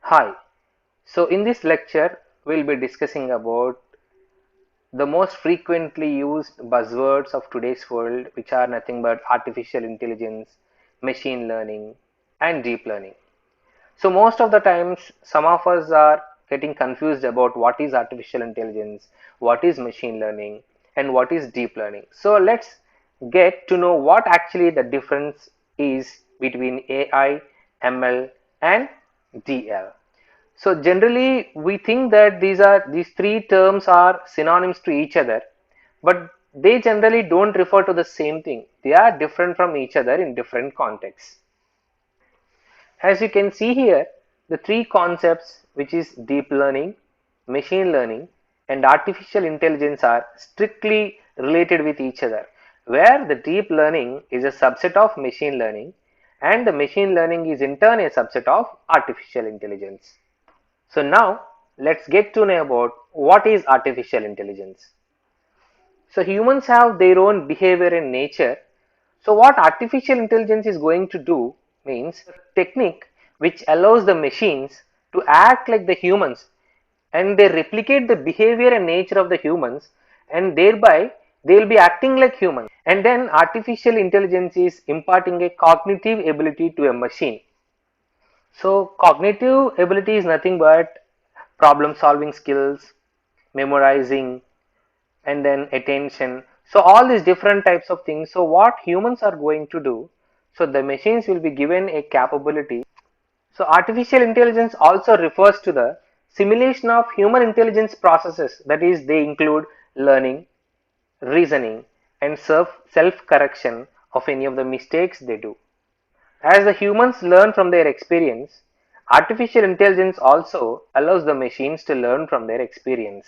Hi. So in this lecture, we'll be discussing about the most frequently used buzzwords of today's world, which are nothing but artificial intelligence, machine learning, and deep learning. So most of the times, some of us are getting confused about what is artificial intelligence, what is machine learning, and what is deep learning. So let's get to know what actually the difference is between AI, ML, and DL. So generally we think that these three terms are synonyms to each other, but they generally don't refer to the same thing. They are different from each other in different contexts. As you can see here, the three concepts, which is deep learning, machine learning, and artificial intelligence, are strictly related with each other, where the deep learning is a subset of machine learning and the machine learning is in turn a subset of artificial intelligence. So now let's get to know about what is artificial intelligence. So humans have their own behavior and nature. So what artificial intelligence is going to do means a technique which allows the machines to act like the humans, and they replicate the behavior and nature of the humans, and thereby they will be acting like humans. And then artificial intelligence is imparting a cognitive ability to a machine. So cognitive ability is nothing but problem solving skills, memorizing, and then attention. So all these different types of things. So what humans are going to do, so the machines will be given a capability. So artificial intelligence also refers to the simulation of human intelligence processes. That is, they include learning, reasoning, and self-correction of any of the mistakes they do. As the humans learn from their experience, artificial intelligence also allows the machines to learn from their experience.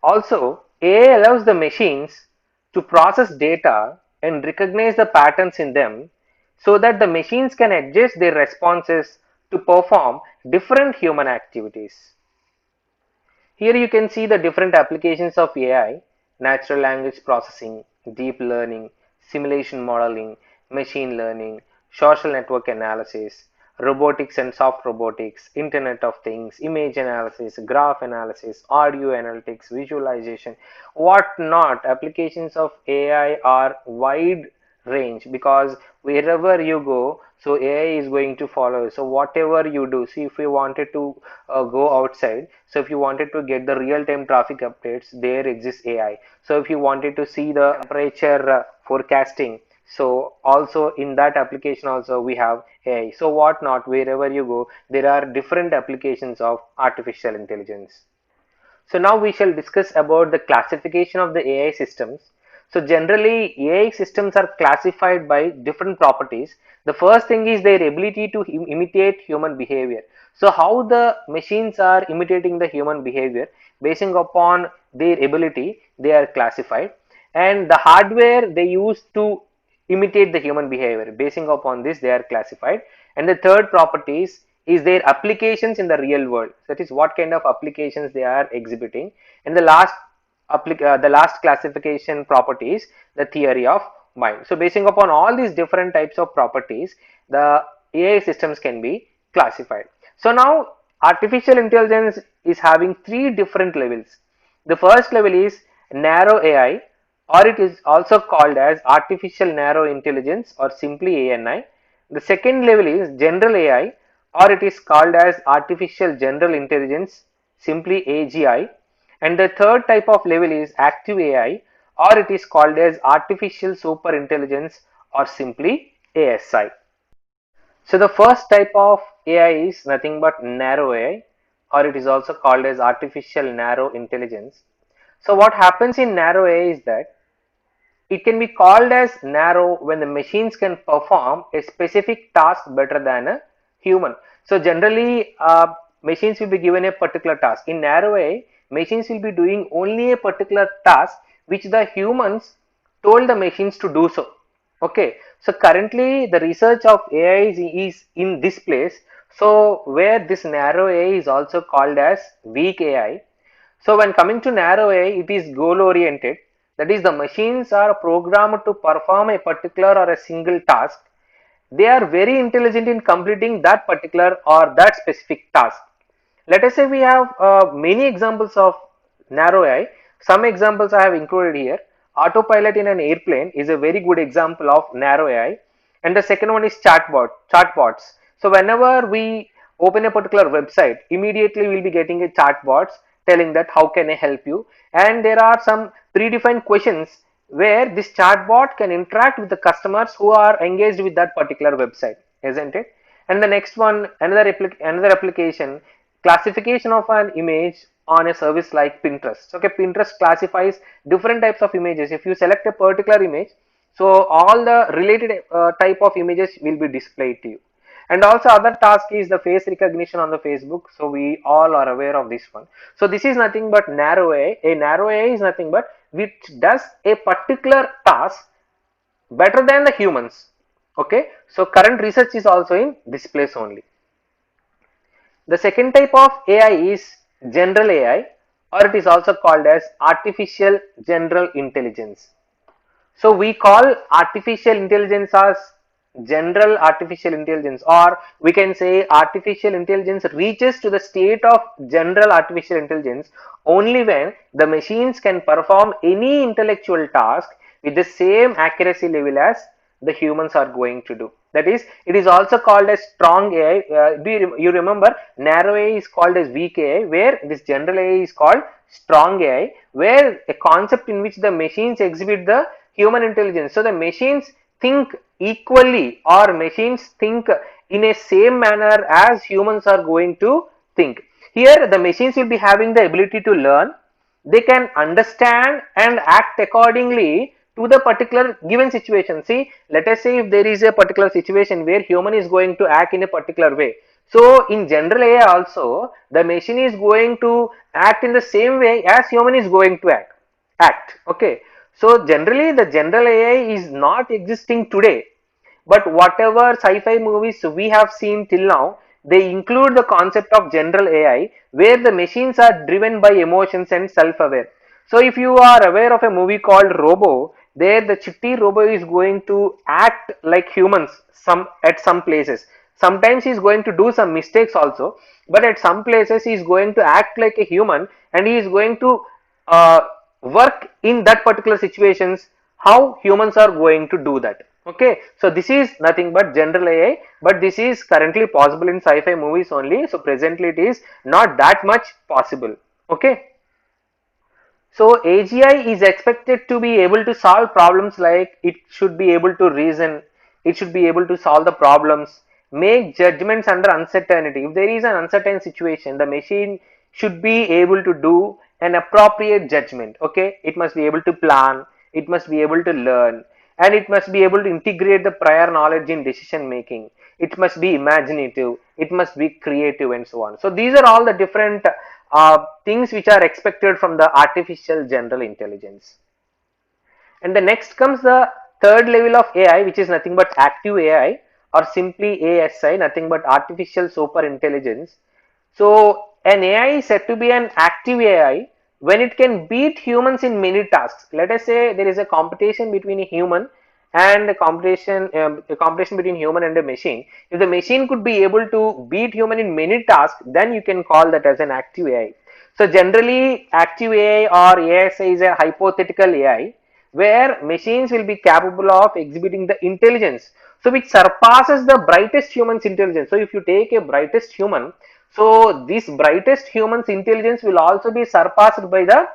Also, AI allows the machines to process data and recognize the patterns in them so that the machines can adjust their responses to perform different human activities. Here you can see the different applications of AI: natural language processing, deep learning, simulation modeling, machine learning, social network analysis, robotics and soft robotics, Internet of Things, image analysis, graph analysis, audio analytics, visualization, what not. Applications of AI are wide range because wherever you go, so AI is going to follow. So whatever you do, see, if you wanted to go outside, so if you wanted to get the real-time traffic updates, there exists AI. So if you wanted to see the temperature forecasting, so also in that application also we have AI. So what not, wherever you go, there are different applications of artificial intelligence. So now we shall discuss about the classification of the AI systems. So generally AI systems are classified by different properties. The first thing is their ability to imitate human behavior. So how the machines are imitating the human behavior, basing upon their ability, they are classified. And the hardware they use to imitate the human behavior, basing upon this they are classified. And the third properties is their applications in the real world, that is what kind of applications they are exhibiting. And the last classification property is the theory of mind. So basing upon all these different types of properties, the AI systems can be classified. So now artificial intelligence is having three different levels. The first level is narrow AI, or it is also called as artificial narrow intelligence, or simply ANI. The second level is general AI, or it is called as artificial general intelligence, simply AGI. And the third type of level is active AI, or it is called as artificial super intelligence, or simply ASI. So the first type of AI is nothing but narrow AI, or it is also called as artificial narrow intelligence. So what happens in narrow AI is that it can be called as narrow when the machines can perform a specific task better than a human. So generally, machines will be given a particular task. In narrow AI, machines will be doing only a particular task which the humans told the machines to do so. Okay, so currently the research of AI is in this place. So where this narrow AI is also called as weak AI. So when coming to narrow AI, it is goal oriented. That is, the machines are programmed to perform a particular or a single task. They are very intelligent in completing that particular or that specific task. Let us say we have many examples of narrow AI. Some examples I have included here. Autopilot in an airplane is a very good example of narrow AI. And the second one is chatbots. So whenever we open a particular website, immediately we'll be getting a chatbots telling that how can I help you. And there are some predefined questions where this chatbot can interact with the customers who are engaged with that particular website, isn't it? And the next one, another application, classification of an image on a service like Pinterest. Okay, Pinterest classifies different types of images. If you select a particular image, so all the related type of images will be displayed to you. And also other task is the face recognition on the Facebook. So we all are aware of this one. So this is nothing but narrow AI. A narrow AI is nothing but which does a particular task better than the humans. Okay, so current research is also in this place only. The second type of AI is general AI, or it is also called as artificial general intelligence. So we call artificial intelligence as general artificial intelligence, or we can say artificial intelligence reaches to the state of general artificial intelligence only when the machines can perform any intellectual task with the same accuracy level as the humans are going to do. That is, it is also called as strong AI. You remember narrow AI is called as weak AI, where this general AI is called strong AI, where a concept in which the machines exhibit the human intelligence. So the machines think equally, or machines think in a same manner as humans are going to think. Here the machines will be having the ability to learn. They can understand and act accordingly to the particular given situation. See, let us say if there is a particular situation where human is going to act in a particular way. So in general AI also, the machine is going to act in the same way as human is going to act. Okay. So generally the general AI is not existing today, but whatever sci-fi movies we have seen till now, they include the concept of general AI where the machines are driven by emotions and self-aware. So if you are aware of a movie called Robo, there the Chitti Robo is going to act like humans at some places. Sometimes he is going to do some mistakes also, but at some places he is going to act like a human, and he is going to uh, work in that particular situations how humans are going to do that. Okay, so this is nothing but general AI, but this is currently possible in sci-fi movies only. So presently it is not that much possible. Okay, so AGI is expected to be able to solve problems like it should be able to reason, it should be able to solve the problems, make judgments under uncertainty. If there is an uncertain situation, the machine should be able to do an appropriate judgment. Okay, it must be able to plan, it must be able to learn, and it must be able to integrate the prior knowledge in decision making. It must be imaginative, it must be creative, and so on. So these are all the different things which are expected from the artificial general intelligence. And the next comes the third level of AI, which is nothing but active AI, or simply ASI, nothing but artificial super intelligence. So an AI is said to be an active AI when it can beat humans in many tasks. Let us say there is a competition between a human and a competition between human and a machine. If the machine could be able to beat human in many tasks, then you can call that as an active AI. So generally, active AI or ASI is a hypothetical AI where machines will be capable of exhibiting the intelligence, so which surpasses the brightest human's intelligence. So if you take a brightest human, so this brightest human's intelligence will also be surpassed by the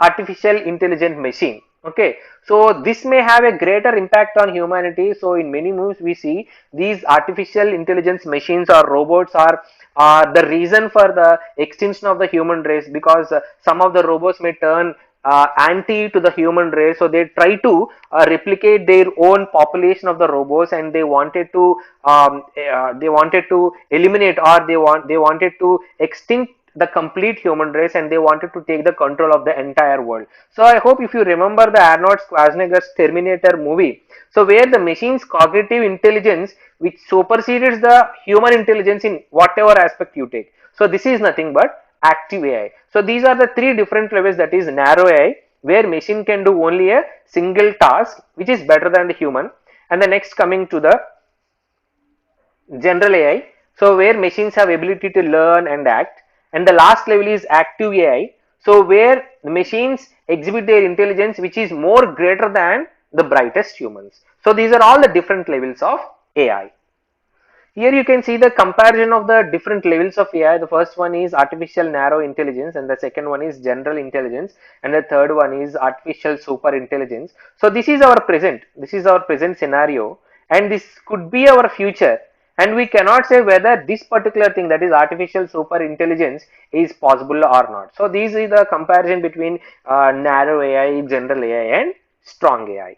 artificial intelligent machine. Okay, so this may have a greater impact on humanity. So in many movies we see these artificial intelligence machines or robots are the reason for the extinction of the human race, because some of the robots may turn anti to the human race, so they try to replicate their own population of the robots, and they wanted to eliminate, or they wanted to extinct the complete human race, and they wanted to take the control of the entire world. So I hope if you remember the Arnold Schwarzenegger's Terminator movie, so where the machine's cognitive intelligence which supersedes the human intelligence in whatever aspect you take. So this is nothing but active AI. So these are the three different levels, that is narrow AI where machine can do only a single task which is better than the human, and the next coming to the general AI. So where machines have ability to learn and act. And the last level is active AI. So where the machines exhibit their intelligence which is more greater than the brightest humans. So these are all the different levels of AI. Here you can see the comparison of the different levels of AI. The first one is artificial narrow intelligence, and the second one is general intelligence, and the third one is artificial super intelligence. So this is our present. This is our present scenario, and this could be our future. And we cannot say whether this particular thing, that is artificial super intelligence, is possible or not. So these is the comparison between narrow AI, general AI, and strong AI.